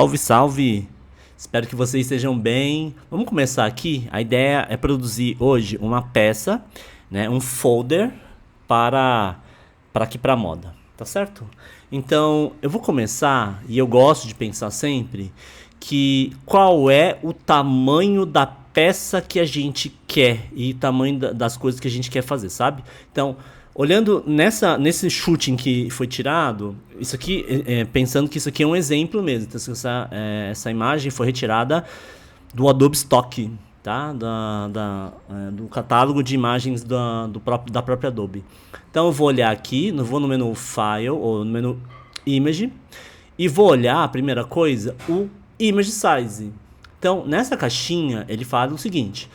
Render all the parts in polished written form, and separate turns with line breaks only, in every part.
Salve, salve! Espero que vocês estejam bem. Vamos começar aqui. A ideia é produzir hoje uma peça, né, um folder para aqui para moda, tá certo? Então, eu vou começar e eu gosto de pensar sempre que qual é o tamanho da peça que a gente quer e tamanho das coisas que a gente quer fazer, sabe? Então, olhando nesse shooting que foi tirado, isso aqui, pensando que isso aqui é um exemplo mesmo. Então, essa imagem foi retirada do Adobe Stock, tá? Do catálogo de imagens da própria Adobe. Então eu vou olhar aqui, vou no menu File ou no menu Image e vou olhar, a primeira coisa, o Image Size. Então, nessa caixinha, ele fala o seguinte: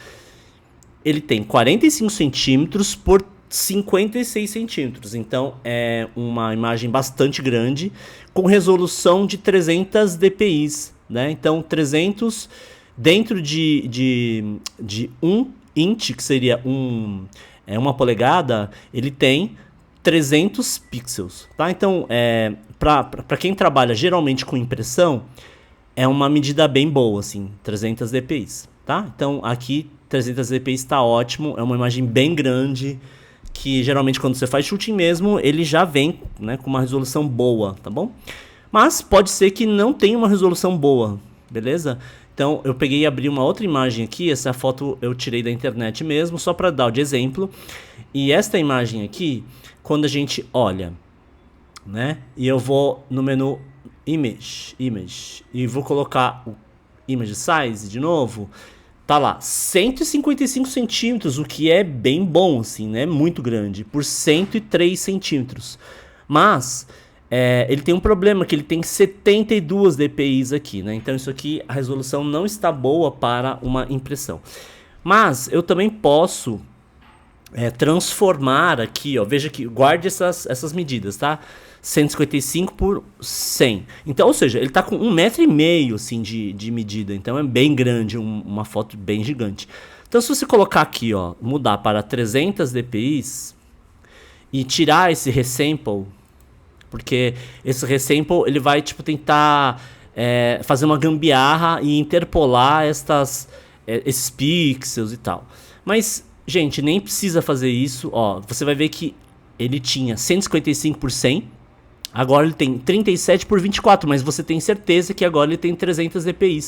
ele tem 45 centímetros por 56 centímetros, então é uma imagem bastante grande com resolução de 300 dpi, né? Então 300 dentro de 1 inch, que seria uma polegada, ele tem 300 pixels, tá? Então para quem trabalha geralmente com impressão, é uma medida bem boa, assim, 300 dpi, tá? Então aqui 300 dpi está ótimo, é uma imagem bem grande, que geralmente quando você faz shooting mesmo, ele já vem, né, com uma resolução boa, tá bom? Mas pode ser que não tenha uma resolução boa, beleza? Então eu peguei e abri uma outra imagem aqui, essa foto eu tirei da internet mesmo, só para dar de exemplo. E esta imagem aqui, quando a gente olha, né, e eu vou no menu Image, e vou colocar o Image Size de novo, tá lá, 155 centímetros, o que é bem bom, assim, né? Muito grande, por 103 centímetros. Mas ele tem um problema, que ele tem 72 dpi aqui, né? Então isso aqui, a resolução não está boa para uma impressão. Mas eu também posso transformar aqui, ó, veja que guarde essas medidas, tá? 155 por 100. Então, ou seja, ele tá com 1,5 m assim, de medida. Então é bem grande, uma foto bem gigante. Então se você colocar aqui, ó, mudar para 300 dpi e tirar esse resample, porque esse resample ele vai tipo tentar fazer uma gambiarra e interpolar esses pixels e tal. Mas, gente, nem precisa fazer isso. Ó, você vai ver que ele tinha 155 por 100. Agora ele tem 37 por 24, mas você tem certeza que agora ele tem 300 dpi,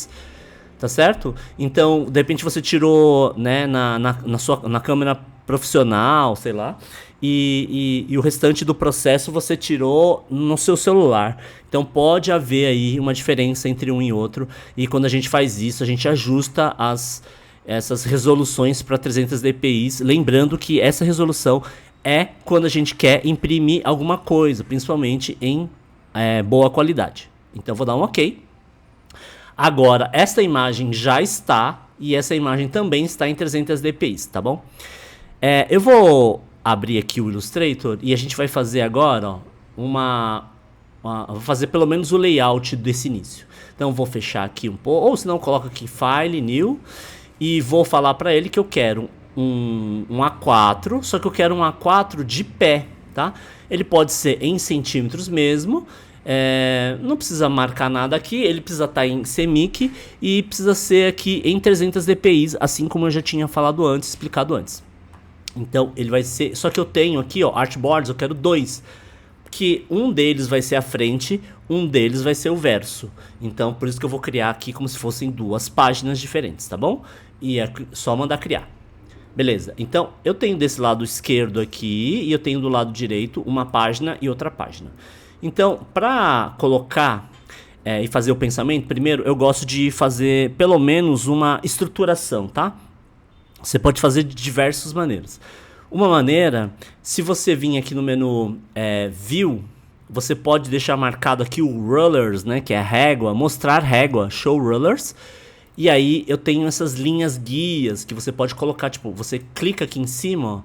tá certo? Então, de repente você tirou, né, na câmera profissional, sei lá, e o restante do processo você tirou no seu celular. Então pode haver aí uma diferença entre um e outro, e quando a gente faz isso, a gente ajusta essas resoluções para 300 dpi, lembrando que essa resolução é quando a gente quer imprimir alguma coisa, principalmente em boa qualidade. Então vou dar um OK. Agora, esta imagem já está, e essa imagem também está em 300 dpi, tá bom? Eu vou abrir aqui o Illustrator e a gente vai fazer agora, ó, vou fazer pelo menos o layout desse início. Então vou fechar aqui um pouco, ou se não, coloco aqui File, New, e vou falar para ele que eu quero um A4, só que eu quero um A4 de pé, tá? Ele pode ser em centímetros mesmo, não precisa marcar nada aqui, ele precisa estar em CMYK e precisa ser aqui em 300 dpi, assim como eu já tinha falado antes, explicado antes. Então ele vai ser, só que eu tenho aqui, ó, artboards, eu quero 2, que um deles vai ser a frente, um deles vai ser o verso. Então por isso que eu vou criar aqui como se fossem 2 páginas diferentes, tá bom? E é só mandar criar. Beleza, então eu tenho desse lado esquerdo aqui e eu tenho do lado direito uma página e outra página. Então, para colocar e fazer o pensamento, primeiro eu gosto de fazer pelo menos uma estruturação, tá? Você pode fazer de diversas maneiras. Uma maneira, se você vir aqui no menu View, você pode deixar marcado aqui o Rulers, né, que é a régua, mostrar régua, Show Rulers. E aí eu tenho essas linhas guias que você pode colocar, tipo, você clica aqui em cima, ó,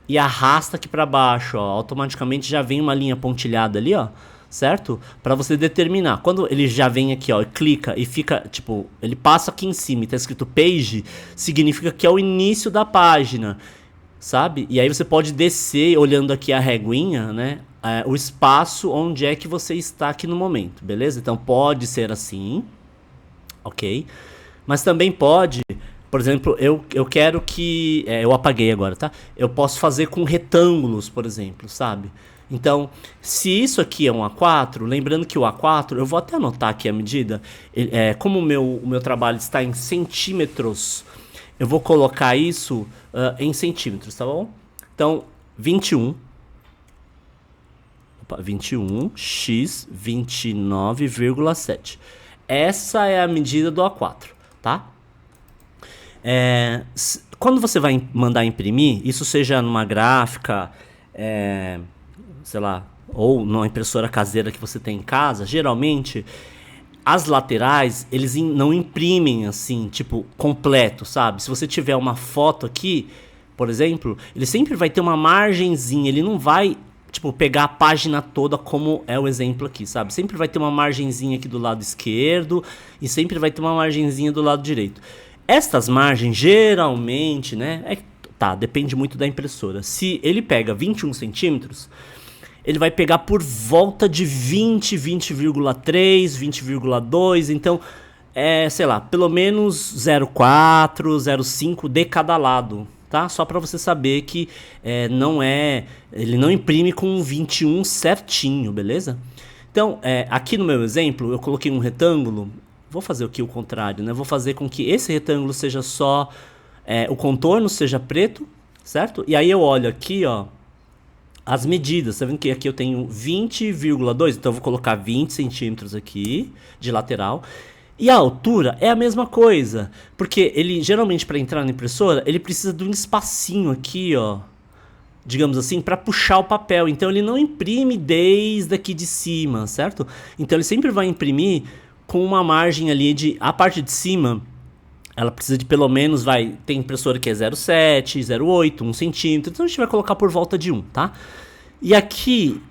e arrasta aqui para baixo, ó, automaticamente já vem uma linha pontilhada ali, ó, certo? Para você determinar. Quando ele já vem aqui, ó, e clica e fica, tipo, ele passa aqui em cima e tá escrito Page, significa que é o início da página. sabe? E aí você pode descer olhando aqui a reguinha, né? O espaço onde é que você está aqui no momento, beleza? Então pode ser assim, ok? Mas também pode, por exemplo, eu quero que... eu apaguei agora, tá? Eu posso fazer com retângulos, por exemplo, sabe? Então, se isso aqui é um A4, lembrando que o A4, eu vou até anotar aqui a medida, como o meu trabalho está em centímetros, eu vou colocar isso em centímetros, tá bom? Então, 21 x 29,7. Essa é a medida do A4, tá? Quando você vai mandar imprimir, isso seja numa gráfica, sei lá, ou numa impressora caseira que você tem em casa, geralmente as laterais eles não imprimem assim, tipo, completo, sabe? Se você tiver uma foto aqui, por exemplo, ele sempre vai ter uma margenzinha, ele não vai, tipo, pegar a página toda como é o exemplo aqui, sabe? Sempre vai ter uma margenzinha aqui do lado esquerdo e sempre vai ter uma margenzinha do lado direito. Estas margens, geralmente, né? Depende muito da impressora. Se ele pega 21 centímetros, ele vai pegar por volta de 20, 20,3, 20,2. Então, sei lá, pelo menos 0,4, 0,5 de cada lado, tá? Só para você saber que ele não imprime com 21 certinho, beleza? Então, aqui no meu exemplo, eu coloquei um retângulo. Vou fazer aqui o contrário, né? Vou fazer com que esse retângulo seja só... o contorno seja preto, certo? E aí eu olho aqui, ó, as medidas. Tá vendo que aqui eu tenho 20,2? Então eu vou colocar 20 centímetros aqui de lateral. E a altura é a mesma coisa. Porque ele, geralmente, para entrar na impressora, ele precisa de um espacinho aqui, ó. Digamos assim, para puxar o papel. Então ele não imprime desde aqui de cima, certo? Então ele sempre vai imprimir com uma margem ali a parte de cima, ela precisa de pelo menos, tem impressora que é 0,7, 0,8, 1 centímetro, então a gente vai colocar por volta de 1, tá? E aqui,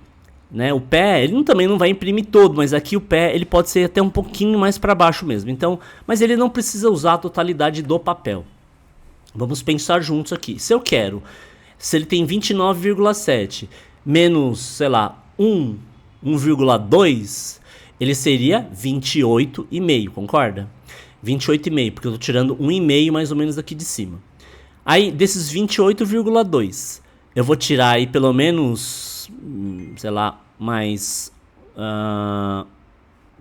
né, o pé, ele também não vai imprimir todo, mas aqui o pé, ele pode ser até um pouquinho mais para baixo mesmo, então, mas ele não precisa usar a totalidade do papel. Vamos pensar juntos aqui. Se ele tem 29,7 menos, sei lá, 1,2, ele seria 28,5, concorda? 28,5, porque eu tô tirando 1,5 mais ou menos aqui de cima. Aí, desses 28,2, eu vou tirar aí pelo menos, sei lá, mais...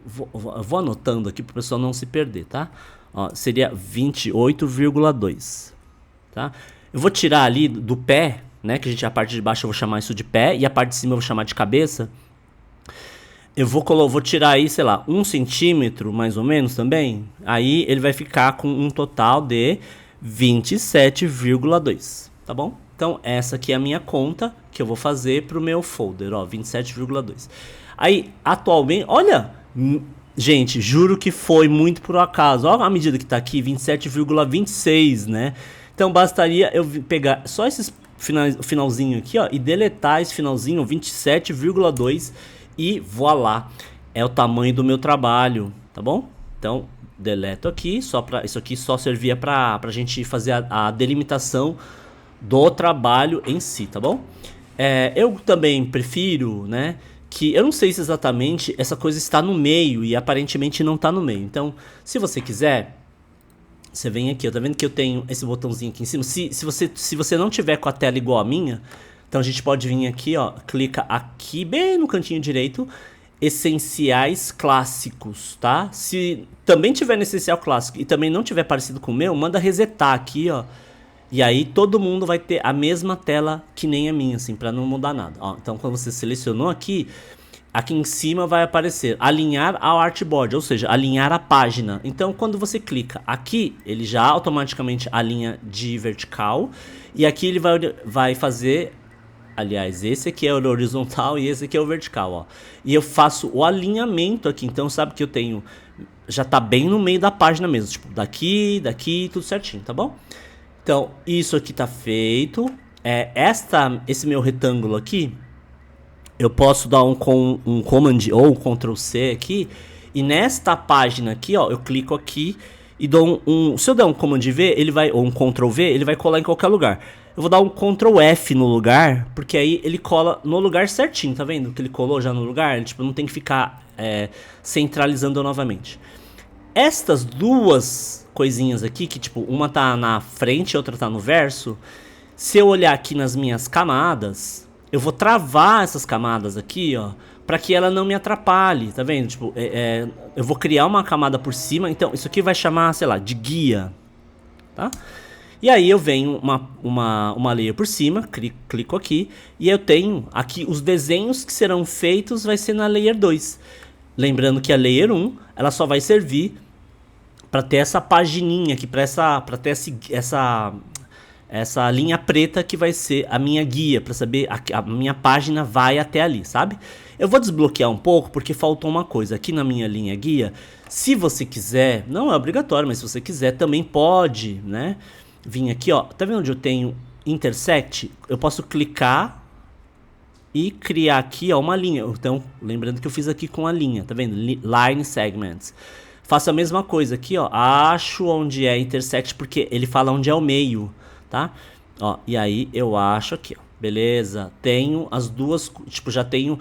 vou anotando aqui pro pessoal não se perder, tá? Ó, seria 28,2, tá? Eu vou tirar ali do pé, né? Que a parte de baixo eu vou chamar isso de pé e a parte de cima eu vou chamar de cabeça. Eu vou tirar aí, sei lá, 1 centímetro mais ou menos também. Aí ele vai ficar com um total de 27,2, tá bom? Então essa aqui é a minha conta que eu vou fazer pro meu folder, ó, 27,2. Aí, atualmente, olha, gente, juro que foi muito por acaso. Olha a medida que tá aqui, 27,26, né? Então bastaria eu pegar só esse finalzinho aqui, ó, e deletar esse finalzinho, 27,2, e voilá, é o tamanho do meu trabalho, tá bom? Então, deleto aqui, isso aqui só servia pra gente fazer a delimitação do trabalho em si, tá bom? Eu também prefiro, né, que eu não sei se exatamente essa coisa está no meio e aparentemente não está no meio. Então, se você quiser, você vem aqui, tá vendo que eu tenho esse botãozinho aqui em cima? Se você não tiver com a tela igual a minha, então a gente pode vir aqui, ó, clica aqui bem no cantinho direito, essenciais clássicos, tá? Se também tiver no essencial clássico e também não tiver parecido com o meu, manda resetar aqui, ó. E aí todo mundo vai ter a mesma tela que nem a minha, assim, para não mudar nada. Ó, então quando você selecionou aqui em cima vai aparecer alinhar ao artboard, ou seja, alinhar a página. Então quando você clica aqui, ele já automaticamente alinha de vertical. E aqui ele vai fazer... Aliás, esse aqui é o horizontal e esse aqui é o vertical, ó. E eu faço o alinhamento aqui, então sabe que eu tenho... Já tá bem no meio da página mesmo, tipo, daqui, tudo certinho, tá bom? Então, isso aqui tá feito. Esse meu retângulo aqui, eu posso dar um Command ou um Ctrl C aqui. E nesta página aqui, ó, eu clico aqui e dou se eu der um Command V, ou um Ctrl V, ele vai colar em qualquer lugar. Eu vou dar um Ctrl F no lugar, porque aí ele cola no lugar certinho, tá vendo? Que ele colou já no lugar, ele, tipo, não tem que ficar centralizando novamente. Estas duas coisinhas aqui, que tipo, uma tá na frente e outra tá no verso, se eu olhar aqui nas minhas camadas, eu vou travar essas camadas aqui, ó, pra que ela não me atrapalhe, tá vendo? Tipo, eu vou criar uma camada por cima, então isso aqui vai chamar, sei lá, de guia, tá? E aí eu venho uma layer por cima, clico aqui, e eu tenho aqui os desenhos que serão feitos vai ser na layer 2. Lembrando que a layer 1, ela só vai servir para ter essa pagininha aqui, para ter essa linha preta que vai ser a minha guia, para saber a minha página vai até ali, sabe? Eu vou desbloquear um pouco porque faltou uma coisa aqui na minha linha guia. Se você quiser, não é obrigatório, mas se você quiser também pode, né? Vim aqui, ó, tá vendo onde eu tenho intersect? Eu posso clicar e criar aqui, ó, uma linha. Então, lembrando que eu fiz aqui com a linha, tá vendo? Line segments. Faço a mesma coisa aqui, ó, acho onde é intersect, porque ele fala onde é o meio, tá? Ó, e aí eu acho aqui, ó, beleza, tenho as duas, tipo, já tenho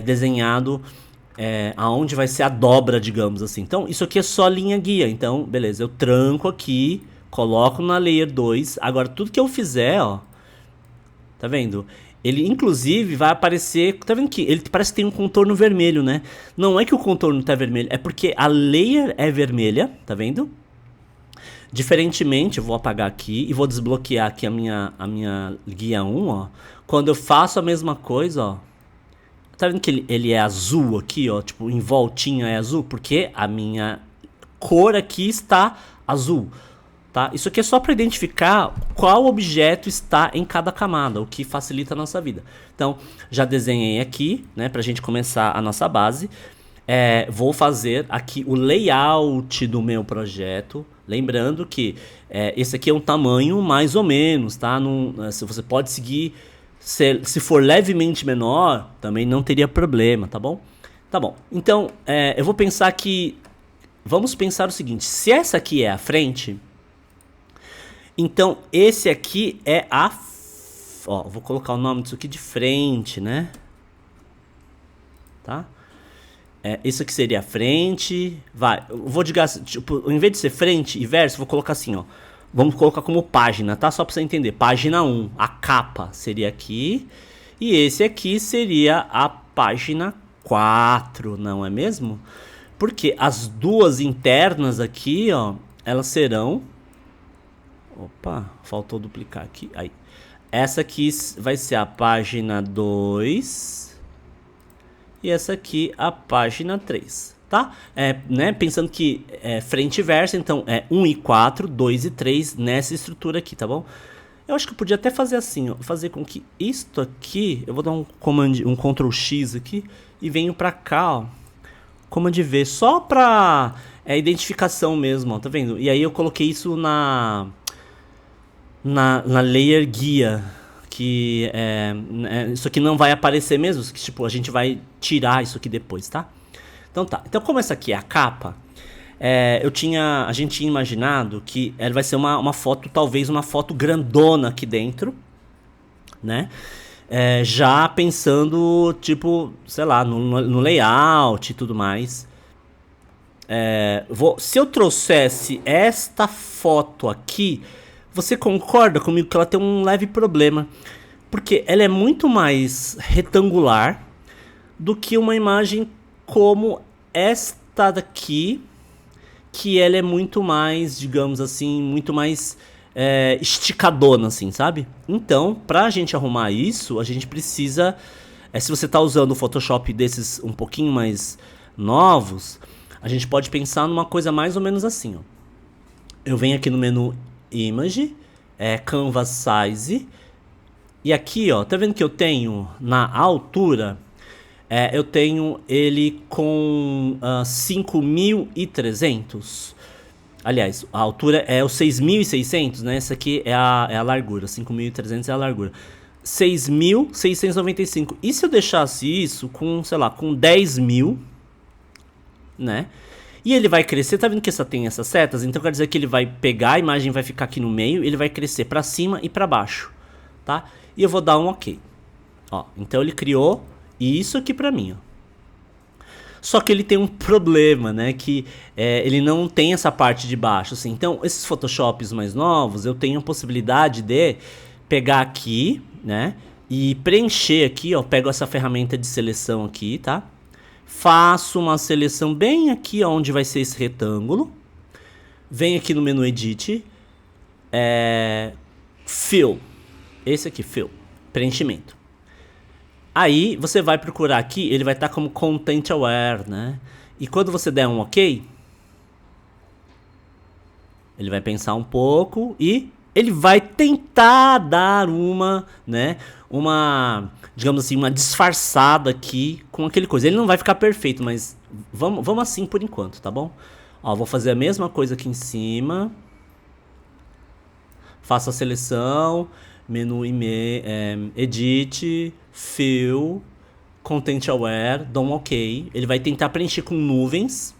desenhado aonde vai ser a dobra, digamos assim. Então, isso aqui é só linha guia, então, beleza, eu tranco aqui, coloco na layer 2, agora tudo que eu fizer, ó, tá vendo? Ele, inclusive, vai aparecer... Tá vendo que ele parece que tem um contorno vermelho, né? Não é que o contorno tá vermelho, é porque a layer é vermelha, tá vendo? Diferentemente, eu vou apagar aqui e vou desbloquear aqui a minha guia 1, ó. Quando eu faço a mesma coisa, ó. Tá vendo que ele é azul aqui, ó? Tipo, em voltinha é azul, porque a minha cor aqui está azul. Tá? Isso aqui é só para identificar qual objeto está em cada camada, o que facilita a nossa vida. Então, já desenhei aqui, né, para a gente começar a nossa base. Vou fazer aqui o layout do meu projeto. Lembrando que esse aqui é um tamanho mais ou menos, tá? Se você pode seguir, se for levemente menor, também não teria problema, tá bom? Tá bom. Então, eu vou pensar que... Vamos pensar o seguinte, se essa aqui é a frente... Então, esse aqui é a... Ó, vou colocar o nome disso aqui de frente, né? Tá? Isso aqui seria a frente. Vai, eu vou dizer, tipo, em vez de ser frente e verso, vou colocar assim, ó. Vamos colocar como página, tá? Só pra você entender. Página 1, a capa seria aqui. E esse aqui seria a página 4, não é mesmo? Porque as duas internas aqui, ó, elas serão... Opa, faltou duplicar aqui. Aí. Essa aqui vai ser a página 2. E essa aqui a página 3. Tá? Né? Pensando que frente e verso, então 1 e 4, 2 e 3 nessa estrutura aqui, tá bom? Eu acho que eu podia até fazer assim, ó, fazer com que isto aqui, eu vou dar um Ctrl X aqui e venho pra cá, ó, Command V, só pra identificação mesmo, ó, tá vendo? E aí eu coloquei isso na layer guia, que isso aqui não vai aparecer mesmo, que, tipo, a gente vai tirar isso aqui depois, tá? Então tá, então como essa aqui é a capa, a gente tinha imaginado que ela vai ser uma foto, talvez uma foto grandona aqui dentro, né? Já pensando, tipo, sei lá, no layout e tudo mais. Se eu trouxesse esta foto aqui, você concorda comigo que ela tem um leve problema? Porque ela é muito mais retangular do que uma imagem como esta daqui, que ela é muito mais, digamos assim, muito mais esticadona, assim, sabe? Então, pra gente arrumar isso, a gente precisa... se você tá usando o Photoshop desses um pouquinho mais novos, a gente pode pensar numa coisa mais ou menos assim, ó. Eu venho aqui no menu Image, Canvas Size, e aqui, ó, tá vendo que eu tenho na altura, eu tenho ele com 5.300. Aliás, a altura é o 6.600, né? Essa aqui é a largura, 5.300 é a largura. 6.695. E se eu deixasse isso com, sei lá, com 10.000, né? E ele vai crescer, tá vendo que tem essas setas? Então quer dizer que ele vai pegar, a imagem vai ficar aqui no meio, ele vai crescer pra cima e pra baixo. tá? E eu vou dar um OK. Ó, então ele criou isso aqui pra mim, ó. Só que ele tem um problema, né? Que ele não tem essa parte de baixo, assim. Então, esses Photoshops mais novos, eu tenho a possibilidade de pegar aqui, né? E preencher aqui, ó. Pego essa ferramenta de seleção aqui, tá? Faço uma seleção bem aqui, onde vai ser esse retângulo. Venho aqui no menu Edit. Fill. Esse aqui, Fill. Preenchimento. Aí você vai procurar aqui, ele vai estar como Content Aware, né? E quando você der um OK, ele vai pensar um pouco e ele vai tentar dar uma, né? Digamos assim, uma disfarçada aqui com aquele coisa. Ele não vai ficar perfeito, mas vamos assim por enquanto, tá bom? Ó, vou fazer a mesma coisa aqui em cima. Faço a seleção, menu Edit, Fill, Content Aware, dou um OK. Ele vai tentar preencher com nuvens.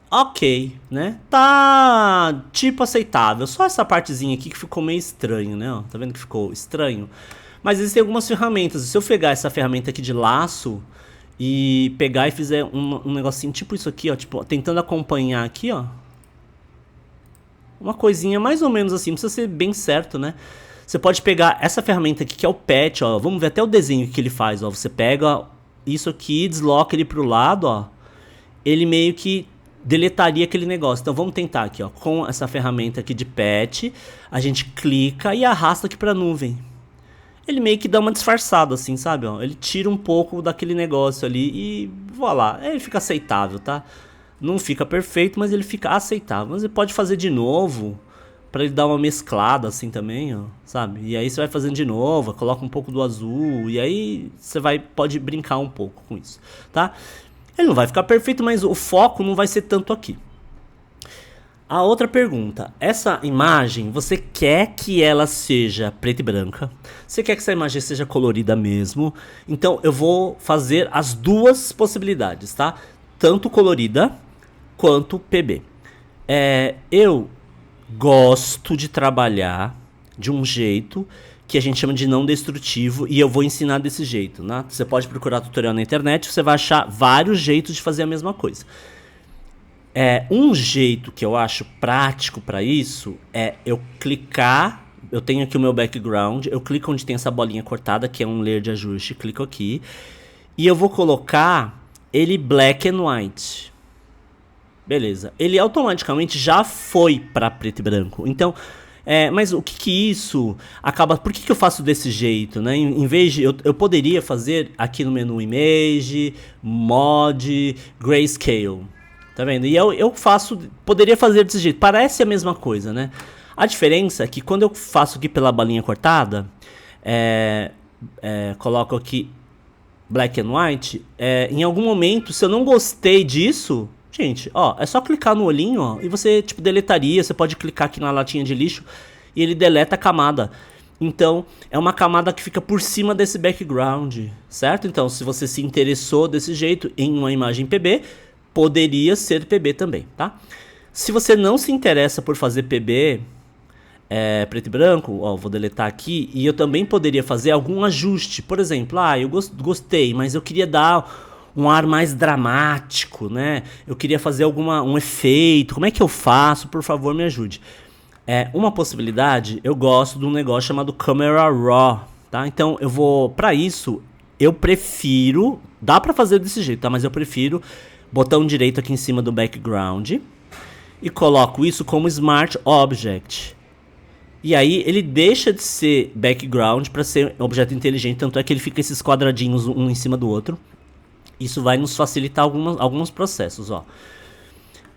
OK, né? Tá tipo aceitável. Só essa partezinha aqui que ficou meio estranho, né? Ó, tá vendo que ficou estranho? Mas existem algumas ferramentas. Se eu pegar essa ferramenta aqui de laço e pegar e fizer um negocinho tipo isso aqui, ó, tipo, tentando acompanhar aqui, ó. Uma coisinha mais ou menos assim, não precisa ser bem certo, né? Você pode pegar essa ferramenta aqui, que é o patch, ó. Vamos ver até o desenho que ele faz, ó. Você pega isso aqui, desloca ele pro lado, ó. Ele meio que deletaria aquele negócio. Então vamos tentar aqui, ó. Com essa ferramenta aqui de patch, a gente clica e arrasta aqui pra nuvem. Ele meio que dá uma disfarçada, assim, sabe? Ó. Ele tira um pouco daquele negócio ali e voilà. Ele fica aceitável, tá? Não fica perfeito, mas ele fica aceitável. Mas você pode fazer de novo, pra ele dar uma mesclada assim também, ó, sabe? E aí você vai fazendo de novo, coloca um pouco do azul, e aí você pode brincar um pouco com isso, tá? Ele não vai ficar perfeito, mas o foco não vai ser tanto aqui. A outra pergunta, essa imagem, você quer que ela seja preta e branca? Você quer que essa imagem seja colorida mesmo? Então eu vou fazer as duas possibilidades, tá? Tanto colorida quanto PB. Eu gosto de trabalhar de um jeito que a gente chama de não destrutivo e eu vou ensinar desse jeito, né? Você pode procurar tutorial na internet, você vai achar vários jeitos de fazer a mesma coisa. Um jeito que eu acho prático para isso é eu clicar, eu tenho aqui o meu background, eu clico onde tem essa bolinha cortada, que é um layer de ajuste, clico aqui, e eu vou colocar ele black and white. Beleza, ele automaticamente já foi para preto e branco. Então, mas o que isso acaba... Por que eu faço desse jeito, né? Em vez de... Eu poderia fazer aqui no menu Image, Mod, Grayscale. Tá vendo? E eu poderia fazer desse jeito. Parece a mesma coisa, né? A diferença é que quando eu faço aqui pela bolinha cortada, coloco aqui Black and White, em algum momento, se eu não gostei disso... Gente, ó, é só clicar no olhinho, ó, e você, tipo, deletaria. Você pode clicar aqui na latinha de lixo e ele deleta a camada. Então, é uma camada que fica por cima desse background, certo? Então, se você se interessou desse jeito em uma imagem PB, poderia ser PB também, tá? Se você não se interessa por fazer PB preto e branco, ó, vou deletar aqui, e eu também poderia fazer algum ajuste. Por exemplo, eu gostei, mas eu queria dar um ar mais dramático, né? Eu queria fazer um efeito. Como é que eu faço? Por favor, me ajude. Uma possibilidade, eu gosto de um negócio chamado Camera Raw, tá? Então, para isso, eu prefiro, dá pra fazer desse jeito, tá? Mas eu prefiro botão direito aqui em cima do background e coloco isso como Smart Object. E aí ele deixa de ser background para ser objeto inteligente, tanto é que ele fica esses quadradinhos um em cima do outro. Isso vai nos facilitar alguns processos, ó.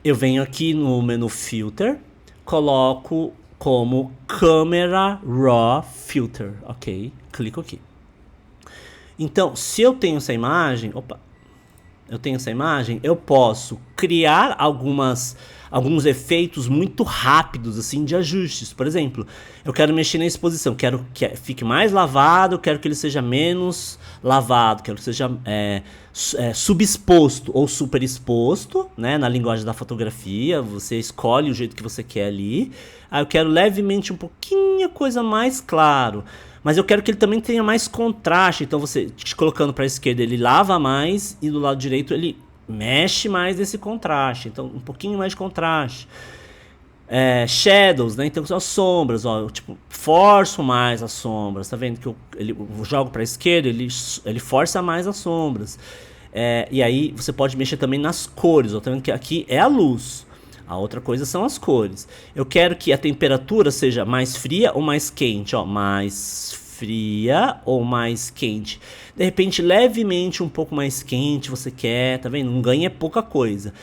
Eu venho aqui no menu Filter, coloco como Camera Raw Filter, ok? Clico aqui. Então, se eu tenho essa imagem, eu posso criar alguns efeitos muito rápidos, assim, de ajustes. Por exemplo, eu quero mexer na exposição, quero que fique mais lavado, quero que ele seja menos lavado, quero que seja subexposto ou superexposto, né, na linguagem da fotografia. Você escolhe o jeito que você quer ali. Aí eu quero levemente um pouquinho pouquinho a coisa mais claro. Mas eu quero que ele também tenha mais contraste. Então você colocando para a esquerda ele lava mais e do lado direito ele mexe mais nesse contraste. Então um pouquinho mais de contraste. Shadows, né? Então são as sombras, ó, eu, tipo, forço mais as sombras, tá vendo que eu jogo para a esquerda, ele força mais as sombras. E aí você pode mexer também nas cores, ó, tá vendo que aqui é a luz. A outra coisa são as cores. Eu quero que a temperatura seja mais fria ou mais quente, ó, mais fria ou mais quente. De repente, levemente um pouco mais quente você quer, tá vendo? Não ganha pouca coisa.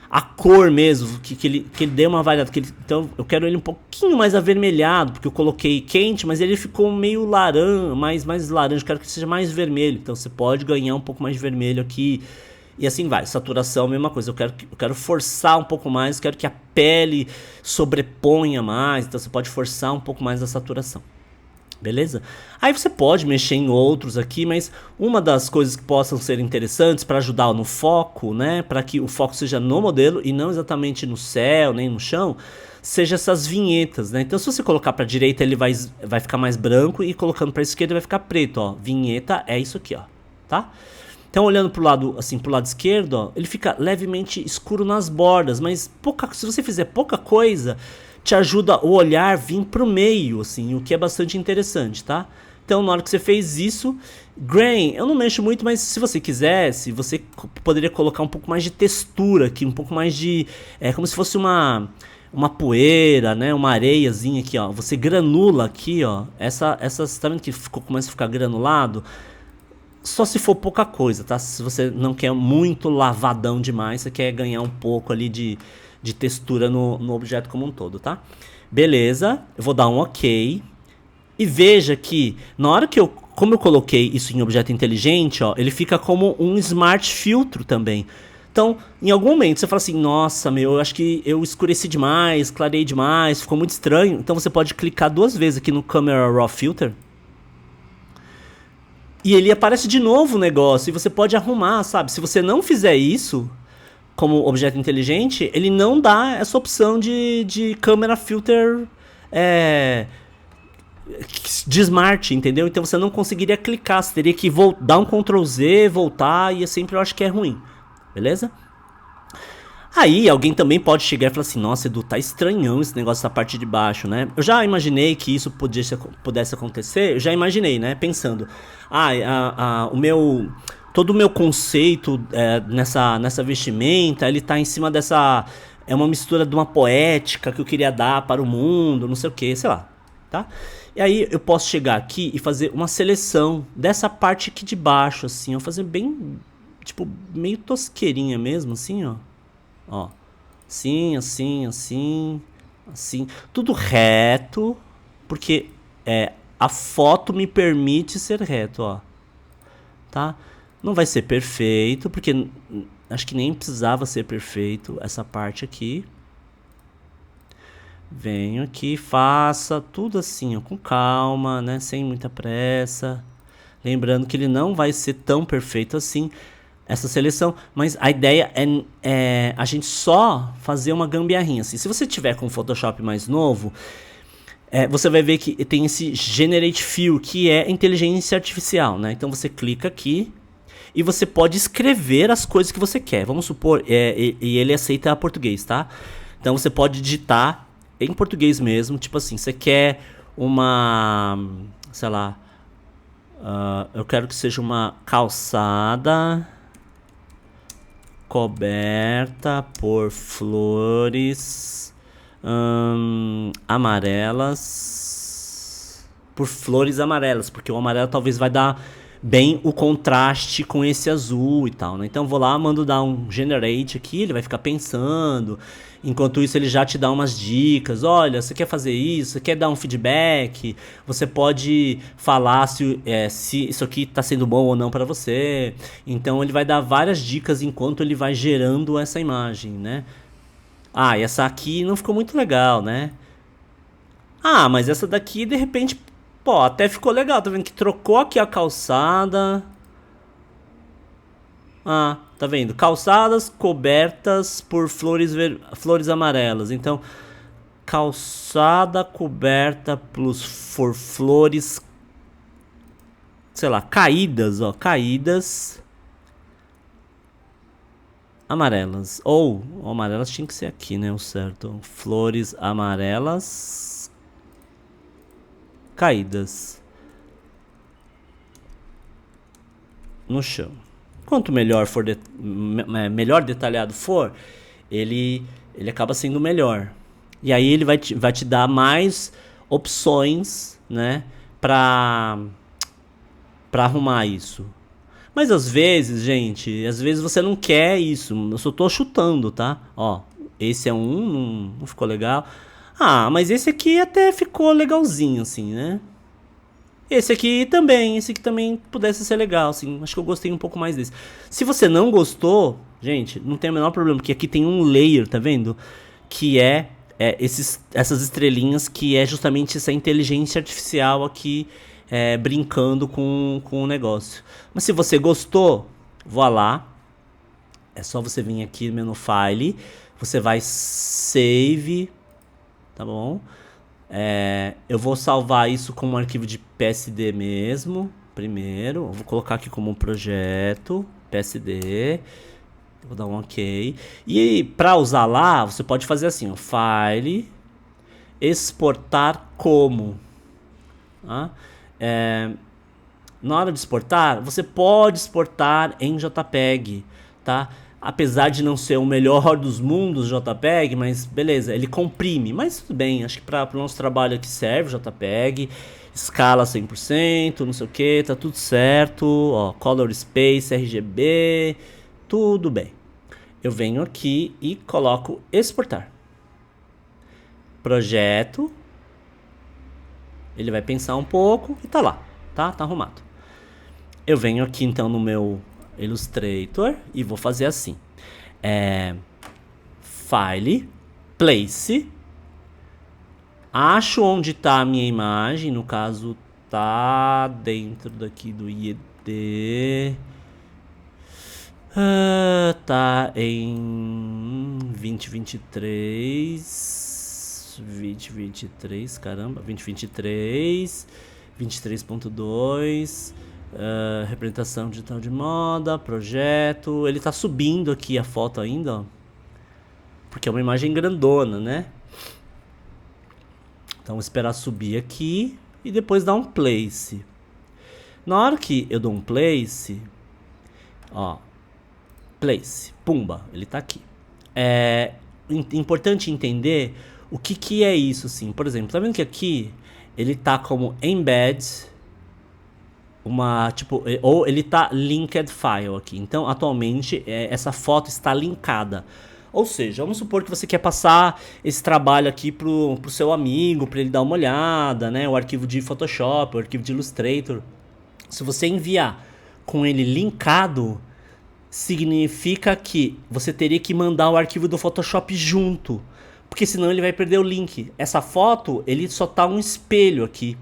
A cor mesmo, que ele dê uma variada. Então eu quero ele um pouquinho mais avermelhado, porque eu coloquei quente, mas ele ficou meio laranja, mais laranja. Eu quero que seja mais vermelho. Então você pode ganhar um pouco mais de vermelho aqui. E assim vai. Saturação, mesma coisa. Eu quero forçar um pouco mais, quero que a pele sobreponha mais. Então você pode forçar um pouco mais a saturação. Beleza? Aí você pode mexer em outros aqui, mas uma das coisas que possam ser interessantes para ajudar no foco, né, para que o foco seja no modelo e não exatamente no céu, nem no chão, seja essas vinhetas, né? Então se você colocar para a direita ele vai ficar mais branco e colocando para a esquerda vai ficar preto, ó. Vinheta é isso aqui, ó, tá? Então olhando pro lado, assim, pro lado esquerdo, ó, ele fica levemente escuro nas bordas, mas se você fizer pouca coisa, te ajuda o olhar vir pro meio, assim, o que é bastante interessante, tá? Então, na hora que você fez isso, grain, eu não mexo muito, mas se você quisesse, você poderia colocar um pouco mais de textura aqui, um pouco mais de... como se fosse uma poeira, né? Uma areiazinha aqui, ó. Você granula aqui, ó. Essas, tá vendo que começa a ficar granulado? Só se for pouca coisa, tá? Se você não quer muito lavadão demais, você quer ganhar um pouco ali de textura no objeto como um todo, tá? Beleza, eu vou dar um OK. E veja que na hora que como eu coloquei isso em objeto inteligente, ó, ele fica como um smart filtro também. Então, em algum momento você fala assim, nossa, eu acho que eu escureci demais, clarei demais, ficou muito estranho. Então você pode clicar 2 vezes aqui no Camera Raw Filter. E ele aparece de novo o negócio e você pode arrumar, sabe? Se você não fizer isso como objeto inteligente, ele não dá essa opção de câmera filter de smart, entendeu? Então você não conseguiria clicar, você teria que dar um Ctrl Z, voltar, e sempre eu acho que é ruim, beleza? Aí alguém também pode chegar e falar assim, nossa, Edu, tá estranhão esse negócio da parte de baixo, né? Eu já imaginei que isso pudesse acontecer, eu já imaginei, né? Pensando, todo o meu conceito nessa vestimenta, ele tá em cima dessa... É uma mistura de uma poética que eu queria dar para o mundo, não sei o que, sei lá, tá? E aí eu posso chegar aqui e fazer uma seleção dessa parte aqui de baixo, assim, ó, fazer bem, tipo, meio tosqueirinha mesmo, assim, ó. Ó, assim, assim, assim, assim, tudo reto, porque a foto me permite ser reto, ó, tá? Não vai ser perfeito, porque acho que nem precisava ser perfeito essa parte aqui. Venho aqui, faça tudo assim, ó, com calma, né, sem muita pressa. Lembrando que ele não vai ser tão perfeito assim, essa seleção, mas a ideia é a gente só fazer uma gambiarrinha assim. Se você tiver com o Photoshop mais novo, você vai ver que tem esse Generate Fill, que é inteligência artificial, né? Então você clica aqui e você pode escrever as coisas que você quer. Vamos supor, e ele aceita português, tá? Então você pode digitar em português mesmo, tipo assim, você quer uma, sei lá, eu quero que seja uma calçada coberta por flores amarelas, porque o amarelo talvez vai dar bem o contraste com esse azul e tal, né? Então vou lá, mando dar um generate aqui, ele vai ficar pensando. Enquanto isso ele já te dá umas dicas. Olha, você quer fazer isso? Você quer dar um feedback? Você pode falar se isso aqui está sendo bom ou não para você. Então ele vai dar várias dicas enquanto ele vai gerando essa imagem, né? E essa aqui não ficou muito legal, né? Mas essa daqui de repente, pô, até ficou legal. Tá vendo que trocou aqui a calçada. Tá vendo? Calçadas cobertas por flores amarelas. Então, calçada coberta por flores, sei lá, caídas, ó, caídas amarelas. Ou amarelas tinha que ser aqui, né, o certo. Flores amarelas caídas no chão. Quanto melhor for melhor detalhado for, ele acaba sendo melhor. E aí ele vai te dar mais opções, né, pra arrumar isso. Mas às vezes, gente, às vezes você não quer isso. Eu só tô chutando, tá? Ó, esse é não ficou legal. Ah, mas esse aqui até ficou legalzinho, assim, né? Esse aqui também pudesse ser legal, assim. Acho que eu gostei um pouco mais desse. Se você não gostou, gente, não tem o menor problema, porque aqui tem um layer, tá vendo? Que essas estrelinhas, que é justamente essa inteligência artificial aqui, brincando com o negócio. Mas se você gostou, vá lá. É só você vir aqui no menu File, você vai Save, tá bom? Eu vou salvar isso como um arquivo de PSD mesmo, primeiro. Eu vou colocar aqui como um projeto, PSD. Vou dar um OK. E para usar lá, você pode fazer assim, ó, File, exportar como. Tá? Na hora de exportar, você pode exportar em JPEG, tá? Apesar de não ser o melhor dos mundos JPEG, mas beleza, ele comprime. Mas tudo bem, acho que para o nosso trabalho aqui serve o JPEG. Escala 100%, não sei o que, tá tudo certo. Ó, Color Space, RGB, tudo bem. Eu venho aqui e coloco exportar. Projeto. Ele vai pensar um pouco e tá lá, tá? Tá arrumado. Eu venho aqui então no meu Illustrator e vou fazer assim. File, Place. Acho onde está a minha imagem. No caso, tá dentro daqui do IED. Tá em 2023, caramba, 2023, 23.2, representação digital de moda, projeto. Ele tá subindo aqui a foto ainda, ó, porque é uma imagem grandona, né? Então vou esperar subir aqui e depois dar um place. Na hora que eu dou um place, ó, place, pumba, ele tá aqui. É importante entender o que é isso, assim. Por exemplo, tá vendo que aqui ele tá como embed, ou ele tá linked file aqui. Então, atualmente, essa foto está linkada. Ou seja, vamos supor que você quer passar esse trabalho aqui pro seu amigo, para ele dar uma olhada, né? O arquivo de Photoshop, o arquivo de Illustrator. Se você enviar com ele linkado, significa que você teria que mandar o arquivo do Photoshop junto, porque senão ele vai perder o link. Essa foto, ele só tá um espelho aqui.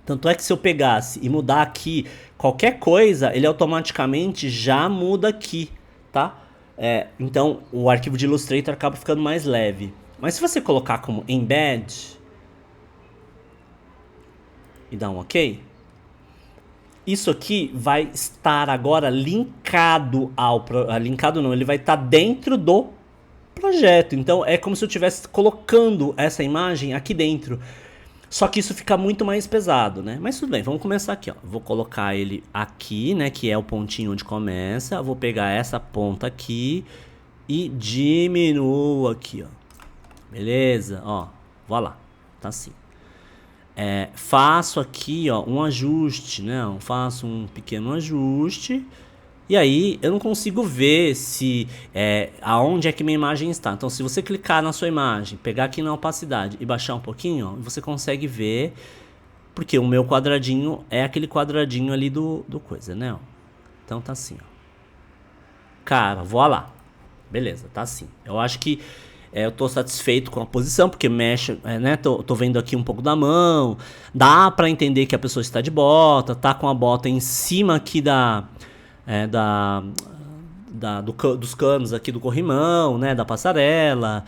Tanto é que se eu pegasse e mudar aqui qualquer coisa, ele automaticamente já muda aqui, tá? Então o arquivo de Illustrator acaba ficando mais leve. Mas se você colocar como embed e dar um OK, isso aqui vai estar agora linkado linkado não, ele vai estar dentro do projeto. Então é como se eu estivesse colocando essa imagem aqui dentro. Só que isso fica muito mais pesado, né? Mas tudo bem, vamos começar aqui, ó. Vou colocar ele aqui, né? Que é o pontinho onde começa. Vou pegar essa ponta aqui e diminuo aqui, ó. Beleza? Ó, vou lá. Tá assim. Faço aqui, ó, um ajuste, né? Faço um pequeno ajuste. E aí eu não consigo ver se aonde é que minha imagem está. Então, se você clicar na sua imagem, pegar aqui na opacidade e baixar um pouquinho, ó, você consegue ver, porque o meu quadradinho é aquele quadradinho ali do coisa, né? Ó. Então tá assim, ó. Cara, vou lá. Beleza, tá assim. Eu acho que eu tô satisfeito com a posição, porque mexe, né? Tô vendo aqui um pouco da mão. Dá pra entender que a pessoa está de bota, tá com a bota em cima aqui dos canos aqui do corrimão, né, da passarela.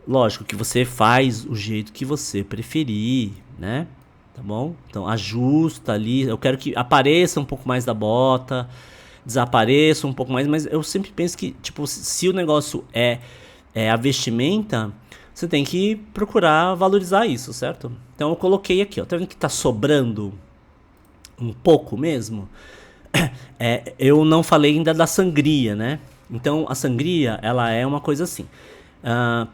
lógico que você faz o jeito que você preferir, né? Tá bom? Então ajusta ali. Eu quero que apareça um pouco mais da bota, desapareça um pouco mais, mas eu sempre penso que, tipo, se o negócio é a vestimenta, você tem que procurar valorizar isso, certo? Então eu coloquei aqui, ó. Tá vendo que tá sobrando um pouco mesmo? Eu não falei ainda da sangria, né? Então a sangria, ela é uma coisa assim.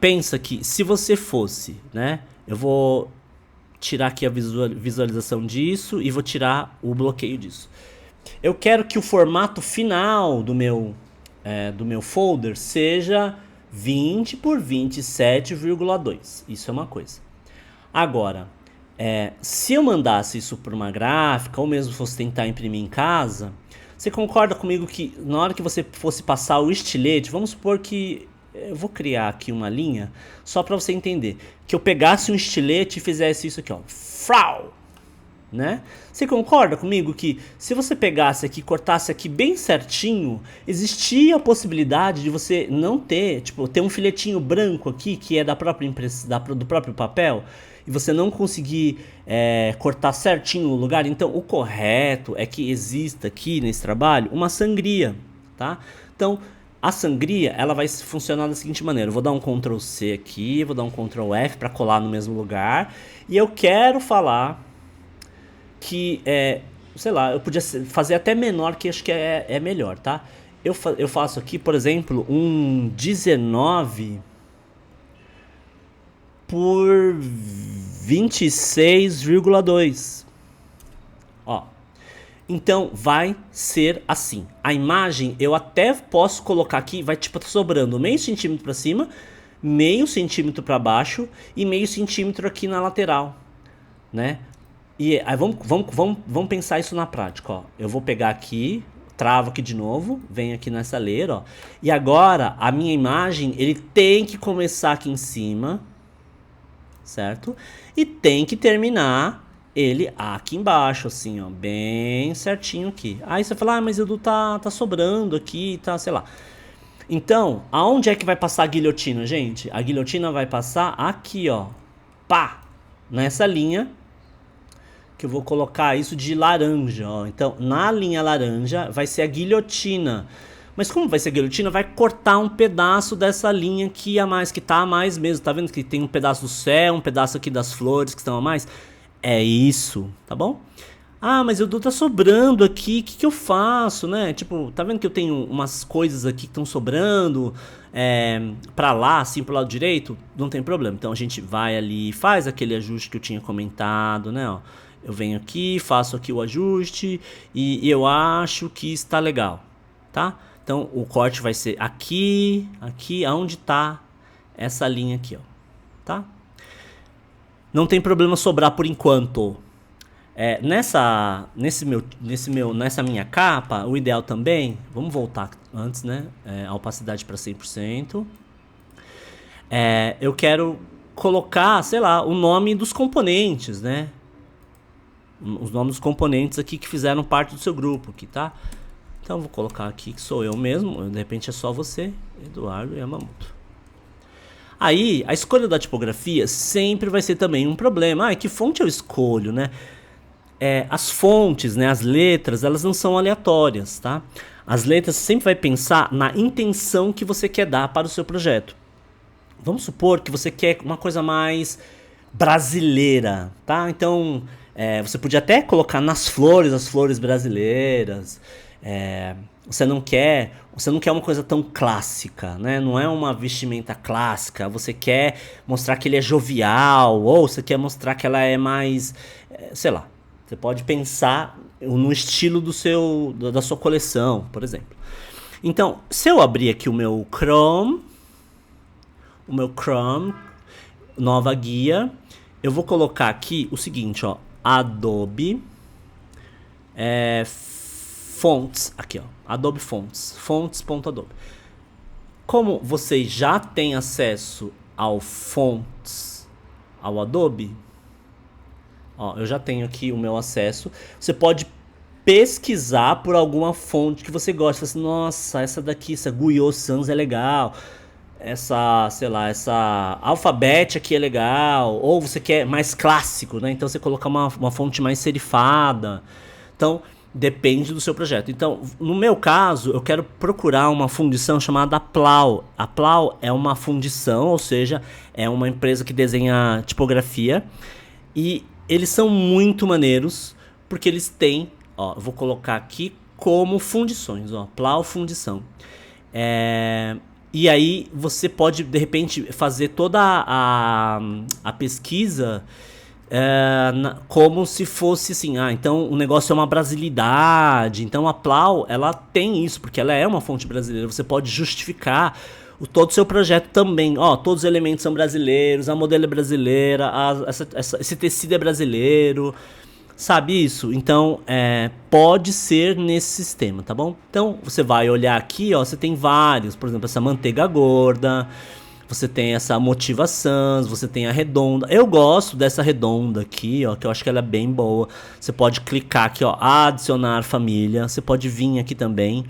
Pensa que se você fosse, né? Eu vou tirar aqui a visualização disso e vou tirar o bloqueio disso. Eu quero que o formato final do meu folder seja 20 por 27,2. Isso é uma coisa. Agora, se eu mandasse isso para uma gráfica, ou mesmo fosse tentar imprimir em casa, você concorda comigo que na hora que você fosse passar o estilete, vamos supor que eu vou criar aqui uma linha só para você entender, que eu pegasse um estilete e fizesse isso aqui, ó, frau, né? Você concorda comigo que se você pegasse aqui, cortasse aqui bem certinho, existia a possibilidade de você não ter, tipo, ter um filetinho branco aqui que é da própria do próprio papel e você não conseguir cortar certinho o lugar? Então, o correto é que exista aqui nesse trabalho uma sangria, tá? Então, a sangria, ela vai funcionar da seguinte maneira. Eu vou dar um Ctrl C aqui, vou dar um Ctrl F para colar no mesmo lugar. E eu quero falar que, sei lá, eu podia fazer até menor, que acho que é melhor, tá? Eu faço aqui, por exemplo, um 19 por 26,2. Ó. Então vai ser assim. A imagem eu até posso colocar aqui, vai tipo tá sobrando meio centímetro para cima, meio centímetro para baixo e meio centímetro aqui na lateral, né? E aí vamos pensar isso na prática, ó. Eu vou pegar aqui, travo aqui de novo, venho aqui nessa leira, ó. E agora a minha imagem, ele tem que começar aqui em cima, certo? E tem que terminar ele aqui embaixo, assim, ó, bem certinho aqui. Aí você fala, mas Edu, tá sobrando aqui, tá, sei lá. Então, aonde é que vai passar a guilhotina, gente? A guilhotina vai passar aqui, ó, pá, nessa linha, que eu vou colocar isso de laranja, ó. Então, na linha laranja vai ser a guilhotina. Mas como vai ser a guilhotina, vai cortar um pedaço dessa linha aqui a mais, que tá a mais mesmo. Tá vendo que tem um pedaço do céu, um pedaço aqui das flores que estão a mais? É isso, tá bom? Ah, mas o Edu tá sobrando aqui, o que eu faço, né? Tipo, tá vendo que eu tenho umas coisas aqui que estão sobrando pra lá, assim, pro lado direito? Não tem problema. Então a gente vai ali, faz aquele ajuste que eu tinha comentado, né? Ó, eu venho aqui, faço aqui o ajuste e eu acho que está legal, tá? Então o corte vai ser aqui, aonde tá essa linha aqui, ó, tá? Não tem problema sobrar por enquanto. Nessa minha capa, o ideal também, vamos voltar antes, né? A opacidade para 100%. Eu quero colocar, sei lá, o nome dos componentes, né? Os nomes dos componentes aqui que fizeram parte do seu grupo aqui, tá? Então vou colocar aqui que sou eu mesmo, de repente é só você, Eduardo Yamamoto. Aí, a escolha da tipografia sempre vai ser também um problema. Que fonte eu escolho, né? As fontes, né, as letras, elas não são aleatórias, tá? As letras sempre vai pensar na intenção que você quer dar para o seu projeto. Vamos supor que você quer uma coisa mais brasileira, tá? Então, você podia até colocar nas flores, as flores brasileiras. Você não quer uma coisa tão clássica, né? Não é uma vestimenta clássica. Você quer mostrar que ele é jovial, ou você quer mostrar que ela é mais, sei lá. Você pode pensar no estilo da sua coleção, por exemplo. Então, se eu abrir aqui o meu Chrome, nova guia, eu vou colocar aqui o seguinte, ó, Adobe Fonts, aqui, ó, Adobe Fonts, fonts.adobe. Como vocês já têm acesso ao Fonts, ao Adobe, ó, eu já tenho aqui o meu acesso. Você pode pesquisar por alguma fonte que você gosta. Assim, nossa, essa daqui, essa Guiyou Sans é legal. sei lá, essa alfabete aqui é legal, ou você quer mais clássico, né? Então você colocar uma fonte mais serifada. Então, depende do seu projeto. Então, no meu caso, eu quero procurar uma fundição chamada Plau. A Plau é uma fundição, ou seja, é uma empresa que desenha tipografia. E eles são muito maneiros, porque eles têm, ó, eu vou colocar aqui como fundições, ó, Plau Fundição. E aí você pode, de repente, fazer toda a pesquisa como se fosse assim, então o negócio é uma brasilidade. Então a Plau, ela tem isso, porque ela é uma fonte brasileira. Você pode justificar todo o seu projeto também. Ó, todos os elementos são brasileiros, a modelo é brasileira, esse tecido é brasileiro. Sabe isso? Então, pode ser nesse sistema, tá bom? Então, você vai olhar aqui, ó, você tem vários. Por exemplo, essa manteiga gorda, você tem essa motivação, você tem a redonda. Eu gosto dessa redonda aqui, ó, que eu acho que ela é bem boa. Você pode clicar aqui, ó, adicionar família. Você pode vir aqui também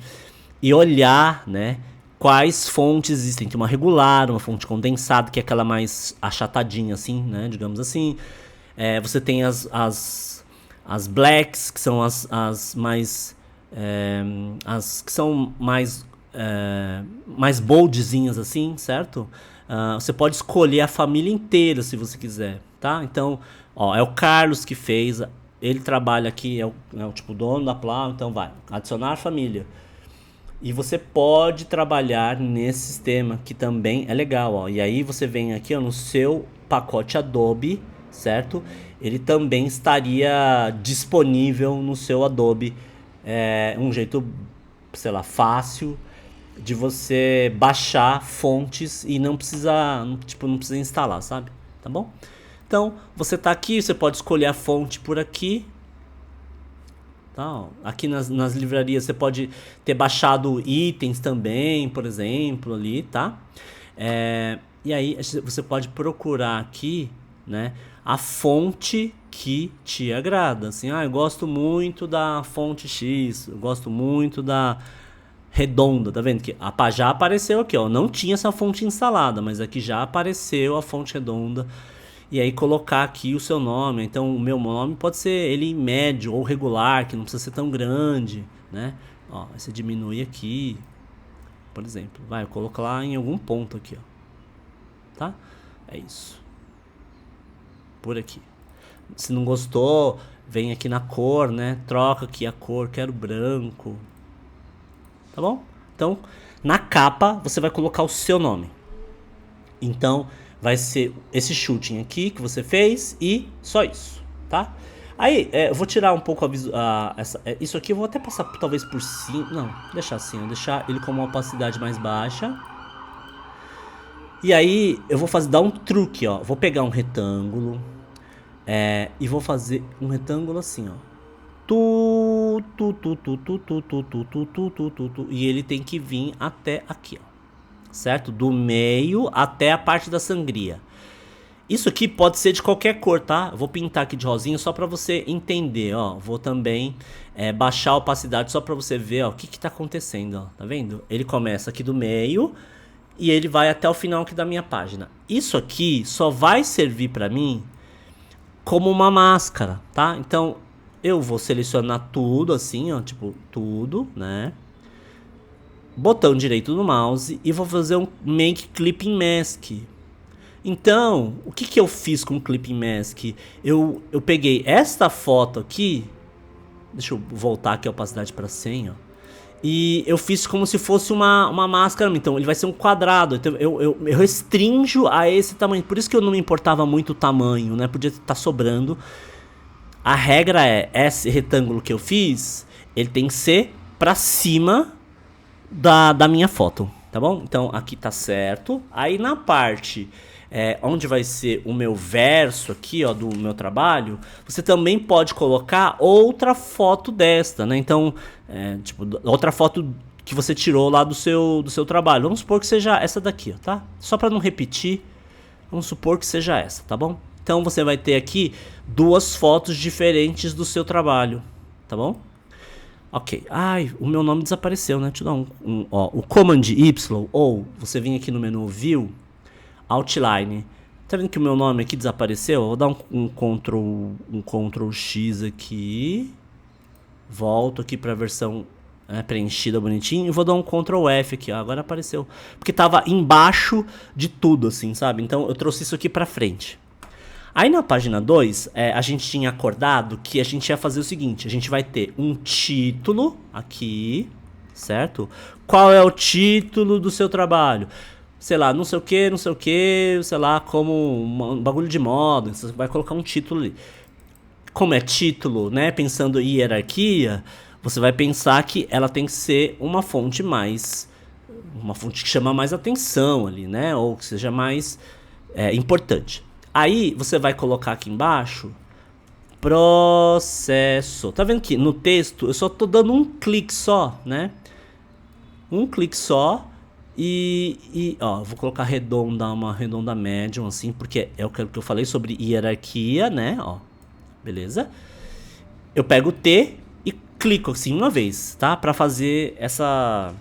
e olhar, né, quais fontes existem. Tem uma regular, uma fonte condensada, que é aquela mais achatadinha, assim, né, digamos assim. Você tem as blacks, que são as mais... as que são mais boldzinhas assim, certo? Você pode escolher a família inteira se você quiser, tá? Então, ó, é o Carlos que fez, ele trabalha aqui, é o tipo dono da Plau, então vai, adicionar família. E você pode trabalhar nesse sistema, que também é legal, ó. E aí você vem aqui, ó, no seu pacote Adobe, certo? Ele também estaria disponível no seu Adobe. Um jeito, sei lá, fácil de você baixar fontes e não precisa instalar, sabe? Tá bom? Então, você tá aqui, você pode escolher a fonte por aqui. Tá, ó. Aqui nas livrarias você pode ter baixado itens também, por exemplo, ali, tá? E aí você pode procurar aqui, né, a fonte que te agrada. Assim, eu gosto muito da fonte X, eu gosto muito da redonda, tá vendo? Que já apareceu aqui, ó. Não tinha essa fonte instalada, mas aqui já apareceu a fonte redonda. E aí colocar aqui o seu nome. Então o meu nome pode ser ele médio ou regular, que não precisa ser tão grande, né? Ó, você diminui aqui, por exemplo. Eu coloco lá em algum ponto aqui, ó. Tá? É isso. Por aqui. Se não gostou, vem aqui na cor, né? Troca aqui a cor, quero branco. Tá bom? Então, na capa, você vai colocar o seu nome. Então, vai ser esse shooting aqui que você fez e só isso, tá? Aí, eu vou tirar um pouco isso aqui, eu vou até passar talvez por cima. Não, deixar assim, ó, deixar ele com uma opacidade mais baixa. E aí, eu vou dar um truque, ó. Vou pegar um retângulo e vou fazer um retângulo assim, ó. E ele tem que vir até aqui, ó. Certo? Do meio até a parte da sangria. Isso aqui pode ser de qualquer cor, tá? Eu vou pintar aqui de rosinha só pra você entender, ó. Vou também baixar a opacidade só pra você ver, ó, o que tá acontecendo, ó. Tá vendo? Ele começa aqui do meio e ele vai até o final aqui da minha página. Isso aqui só vai servir pra mim como uma máscara, tá? Então, eu vou selecionar tudo assim, ó, tipo, tudo, né? Botão direito no mouse e vou fazer um Make Clipping Mask. Então, o que eu fiz com o Clipping Mask? Eu peguei esta foto aqui, deixa eu voltar aqui a opacidade para 100, ó. E eu fiz como se fosse uma máscara. Então ele vai ser um quadrado. Então eu restringo a esse tamanho. Por isso que eu não me importava muito o tamanho, né? Podia estar sobrando. A regra é, esse retângulo que eu fiz, ele tem que ser para cima da minha foto, tá bom? Então aqui tá certo. Aí na parte onde vai ser o meu verso aqui, ó, do meu trabalho, você também pode colocar outra foto desta, né? Então, tipo, outra foto que você tirou lá do seu trabalho. Vamos supor que seja essa daqui, ó, tá? Só para não repetir, vamos supor que seja essa, tá bom? Então você vai ter aqui duas fotos diferentes do seu trabalho, tá bom? Ok. Ai, o meu nome desapareceu, né? Deixa eu dar ó, o Command Y, ou você vem aqui no menu View, Outline. Tá vendo que o meu nome aqui desapareceu? Eu vou dar um Ctrl X aqui. Volto aqui pra versão preenchida bonitinho. E vou dar um Ctrl F aqui, ó. Agora apareceu. Porque tava embaixo de tudo, assim, sabe? Então eu trouxe isso aqui pra frente. Aí na página 2, a gente tinha acordado que a gente ia fazer o seguinte. A gente vai ter um título aqui, certo? Qual é o título do seu trabalho? Sei lá, não sei o que, sei lá, como um bagulho de moda. Você vai colocar um título ali. Como é título, né? Pensando em hierarquia, você vai pensar que ela tem que ser uma fonte mais... Uma fonte que chama mais atenção ali, né? Ou que seja mais importante. Aí você vai colocar aqui embaixo processo. Tá vendo que no texto eu só tô dando um clique só, né? Um clique só ó, vou colocar uma redonda médium assim, porque é o que eu falei sobre hierarquia, né? Ó, beleza? Eu pego o T e clico assim uma vez, tá? Pra fazer essa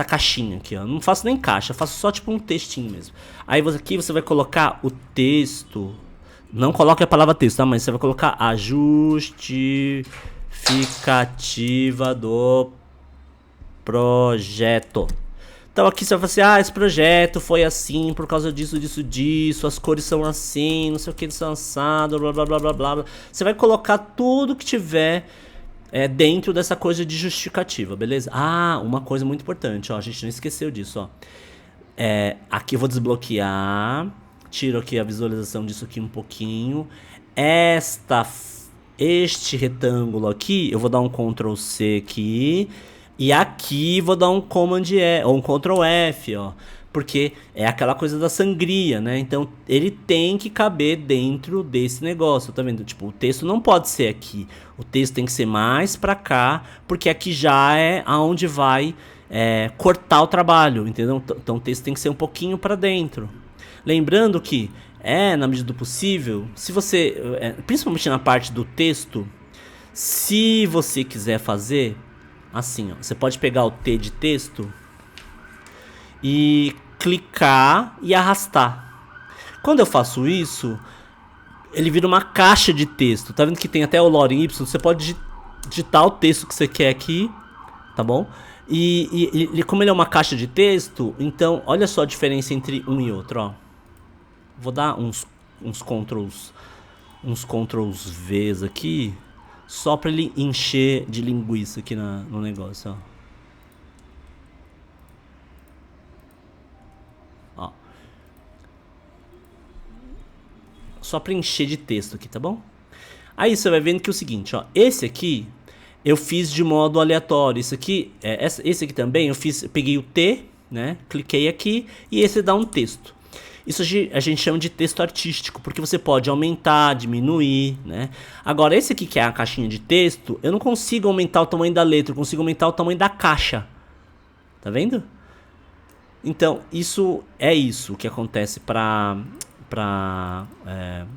caixinha aqui, ó. Não faço nem caixa, faço só tipo um textinho mesmo. Aí aqui você vai colocar o texto. Não coloque a palavra texto, tá? Mas você vai colocar a justificativa do projeto. Então aqui você vai falar assim, esse projeto foi assim por causa disso, as cores são assim, não sei o que, eles são assados, blá blá blá blá blá. Você vai colocar tudo que tiver dentro dessa coisa de justificativa, beleza? Ah, uma coisa muito importante, ó, a gente não esqueceu disso, ó. Aqui eu vou desbloquear, tiro aqui a visualização disso aqui um pouquinho. Este retângulo aqui, eu vou dar um Ctrl C aqui. E aqui vou dar um Command E, ou um Ctrl F, ó. Porque é aquela coisa da sangria, né? Então ele tem que caber dentro desse negócio, tá vendo? Tipo, o texto não pode ser aqui. O texto tem que ser mais pra cá, porque aqui já é aonde vai cortar o trabalho, entendeu? Então o texto tem que ser um pouquinho pra dentro. Lembrando que, na medida do possível, se você, principalmente na parte do texto, se você quiser fazer assim, ó, você pode pegar o T de texto e clicar e arrastar. Quando eu faço isso, ele vira uma caixa de texto. Tá vendo que tem até o lorem Y? Você pode digitar o texto que você quer aqui, tá bom? E como ele é uma caixa de texto, então olha só a diferença entre um e outro, ó. Vou dar uns Ctrls Vs aqui, só pra ele encher de linguiça aqui no negócio, ó. Só pra encher de texto aqui, tá bom? Aí você vai vendo que é o seguinte, ó. Esse aqui eu fiz de modo aleatório. Esse aqui também eu peguei o T, né? Cliquei aqui e esse dá um texto. Isso a gente chama de texto artístico, porque você pode aumentar, diminuir, né? Agora esse aqui que é a caixinha de texto, eu não consigo aumentar o tamanho da letra, eu consigo aumentar o tamanho da caixa. Tá vendo? Então, isso que acontece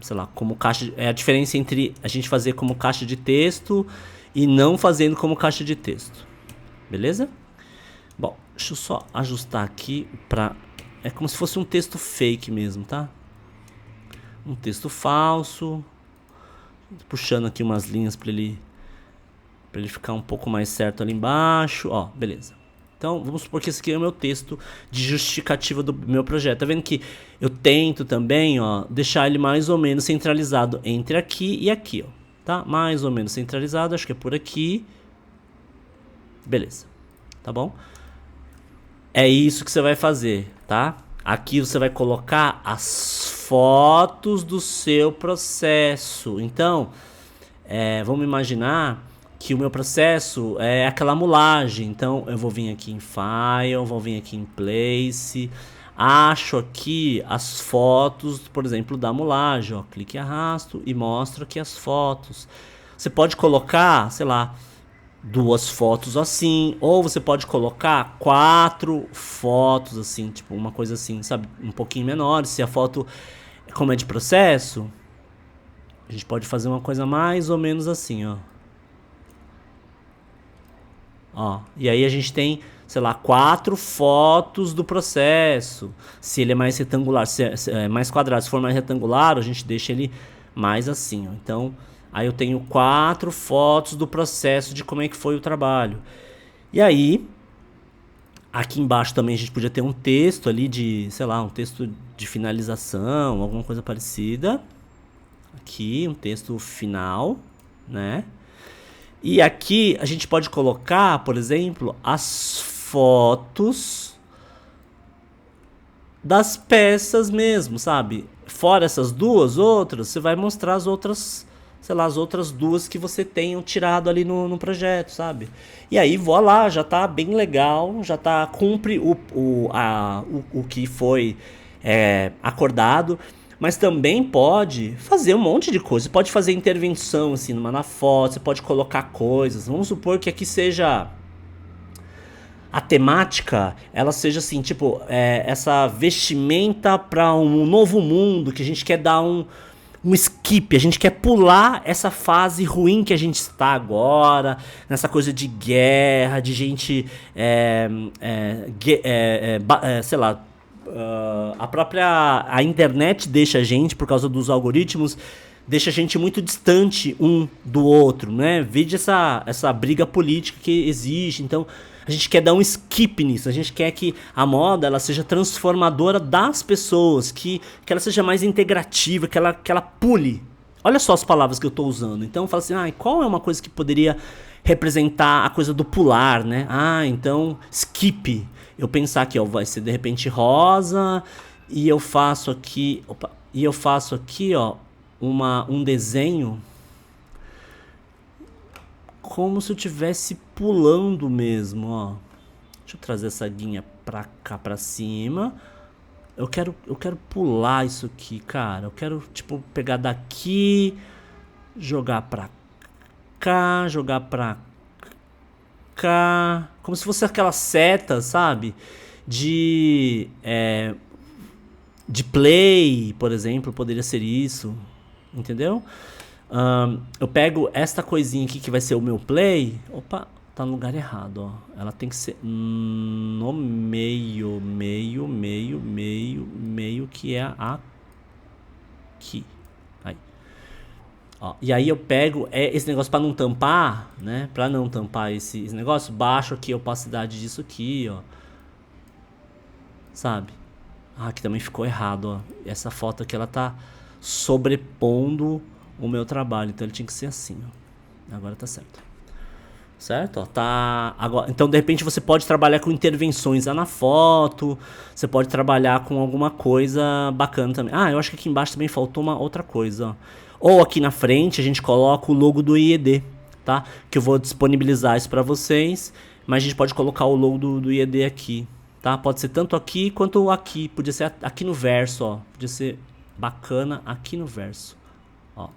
sei lá, como caixa. É a diferença entre a gente fazer como caixa de texto e não fazendo como caixa de texto. Beleza? Bom, deixa eu só ajustar aqui pra... É como se fosse um texto fake mesmo, tá? Um texto falso. Puxando aqui umas linhas pra ele ficar um pouco mais certo ali embaixo. Ó, beleza. Então, vamos supor que esse aqui é o meu texto de justificativa do meu projeto. Tá vendo que eu tento também, ó, deixar ele mais ou menos centralizado entre aqui e aqui, ó. Tá? Mais ou menos centralizado, acho que é por aqui. Beleza. Tá bom? É isso que você vai fazer, tá? Aqui você vai colocar as fotos do seu processo. Então, vamos imaginar que o meu processo é aquela mulagem. Então eu vou vir aqui em File, vou vir aqui em Place, acho aqui as fotos, por exemplo, da mulagem, ó, clique e arrasto e mostro aqui as fotos. Você pode colocar, sei lá, 2 fotos assim, ou você pode colocar 4 fotos assim, tipo uma coisa assim, sabe, um pouquinho menor. Se a foto, como é de processo, a gente pode fazer uma coisa mais ou menos assim, ó. Ó, e aí a gente tem, sei lá, 4 fotos do processo. Se ele é mais retangular, se é mais quadrado, se for mais retangular, a gente deixa ele mais assim, ó. Então, aí eu tenho 4 fotos do processo de como é que foi o trabalho. E aí, aqui embaixo também a gente podia ter um texto ali de, sei lá, um texto de finalização, alguma coisa parecida. Aqui, um texto final, né? E aqui a gente pode colocar, por exemplo, as fotos das peças mesmo, sabe? Fora essas duas outras, você vai mostrar as outras, sei lá, as outras duas que você tenha tirado ali no projeto, sabe? E aí, vou lá, já tá bem legal, já tá, cumpre o que foi acordado. Mas também pode fazer um monte de coisa. Você pode fazer intervenção assim na foto, você pode colocar coisas. Vamos supor que aqui seja a temática, ela seja assim, tipo, essa vestimenta para um novo mundo, que a gente quer dar um skip, a gente quer pular essa fase ruim que a gente está agora, nessa coisa de guerra, de gente, sei lá, a própria a internet deixa a gente, por causa dos algoritmos, deixa a gente muito distante um do outro, né? Veja essa briga política que existe. Então, a gente quer dar um skip nisso. A gente quer que a moda ela seja transformadora das pessoas, que ela seja mais integrativa, que ela pule. Olha só as palavras que eu estou usando. Então, fala assim, qual é uma coisa que poderia representar a coisa do pular, né? Então, skip. Eu pensar aqui, ó, vai ser de repente rosa, e eu faço aqui, ó, um desenho como se eu estivesse pulando mesmo, ó. Deixa eu trazer essa guinha pra cá, pra cima. Eu quero pular isso aqui, cara. Eu quero, tipo, pegar daqui, jogar pra cá, jogar pra cá. Como se fosse aquela seta, sabe? De play, por exemplo, poderia ser isso. Entendeu? Eu pego esta coisinha aqui que vai ser o meu play. Opa, tá no lugar errado, ó. Ela tem que ser no meio, que é aqui. Aí. Ó, e aí eu pego esse negócio pra não tampar, né? Pra não tampar esse negócio, baixo aqui a opacidade disso aqui, ó. Sabe? Aqui também ficou errado, ó. Essa foto aqui, ela tá sobrepondo o meu trabalho. Então ele tinha que ser assim, ó. Agora tá certo. Certo? Ó, tá. Agora, então, de repente, você pode trabalhar com intervenções lá na foto. Você pode trabalhar com alguma coisa bacana também. Eu acho que aqui embaixo também faltou uma outra coisa, ó. Ou aqui na frente a gente coloca o logo do IED, tá? Que eu vou disponibilizar isso pra vocês. Mas a gente pode colocar o logo do IED aqui, tá? Pode ser tanto aqui quanto aqui. Podia ser aqui no verso, ó. Podia ser bacana aqui no verso. Ó.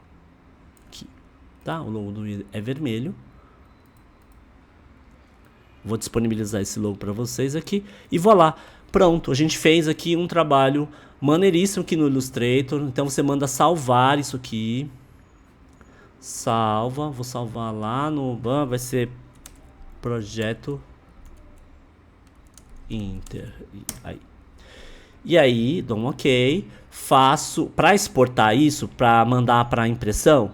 Aqui. Tá? O logo do IED é vermelho. Vou disponibilizar esse logo para vocês aqui. E vou lá. Pronto, a gente fez aqui um trabalho maneiríssimo aqui no Illustrator. Então você manda salvar isso aqui. Salva. Vou salvar lá no... Vai ser projeto Inter. Aí. E aí, dou um ok. Faço... Para exportar isso, para mandar para impressão...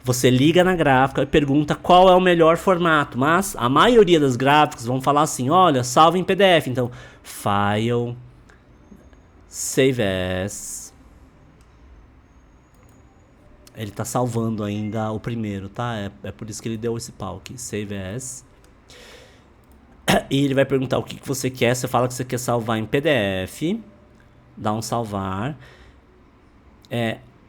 Você liga na gráfica e pergunta qual é o melhor formato. Mas a maioria das gráficas vão falar assim, olha, salva em PDF. Então, File, Save As. Ele tá salvando ainda o primeiro, tá? É por isso que ele deu esse pau aqui, Save As. E ele vai perguntar o que você quer. Você fala que você quer salvar em PDF. Dá um salvar.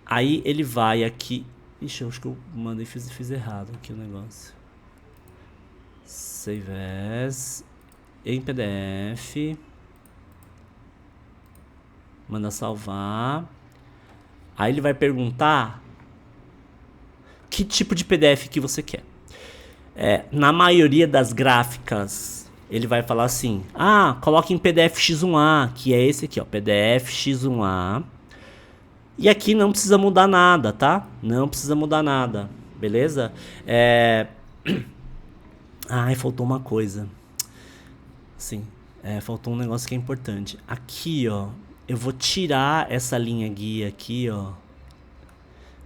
Aí ele vai aqui... Ixi, eu acho que eu mandei, fiz errado aqui o negócio. Save as. Em PDF. Manda salvar. Aí ele vai perguntar que tipo de PDF que você quer. Na maioria das gráficas, ele vai falar assim: coloque em PDF X1A, que é esse aqui, ó, PDF X1A. E aqui não precisa mudar nada, tá? Não precisa mudar nada, beleza? Ai, faltou uma coisa. Sim, faltou um negócio que é importante. Aqui, ó, eu vou tirar essa linha guia aqui, ó,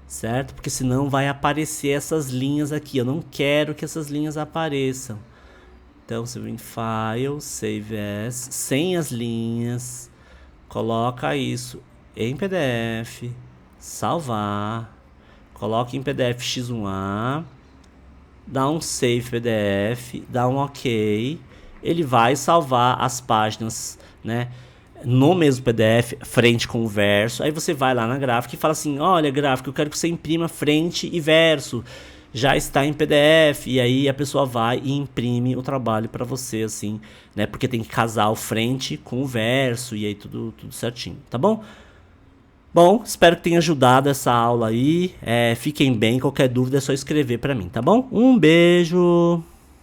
certo? Porque senão vai aparecer essas linhas aqui. Eu não quero que essas linhas apareçam. Então você vem em File, Save As, sem as linhas, coloca isso em PDF, salvar, coloca em PDF X1A, dá um Save PDF, dá um OK, ele vai salvar as páginas, né? No mesmo PDF, frente com o verso. Aí você vai lá na gráfica e fala assim: olha, gráfica, eu quero que você imprima frente e verso. Já está em PDF. E aí a pessoa vai e imprime o trabalho para você, assim, né? Porque tem que casar o frente com o verso. E aí tudo certinho, tá bom? Bom, espero que tenha ajudado essa aula aí. Fiquem bem. Qualquer dúvida é só escrever para mim, tá bom? Um beijo.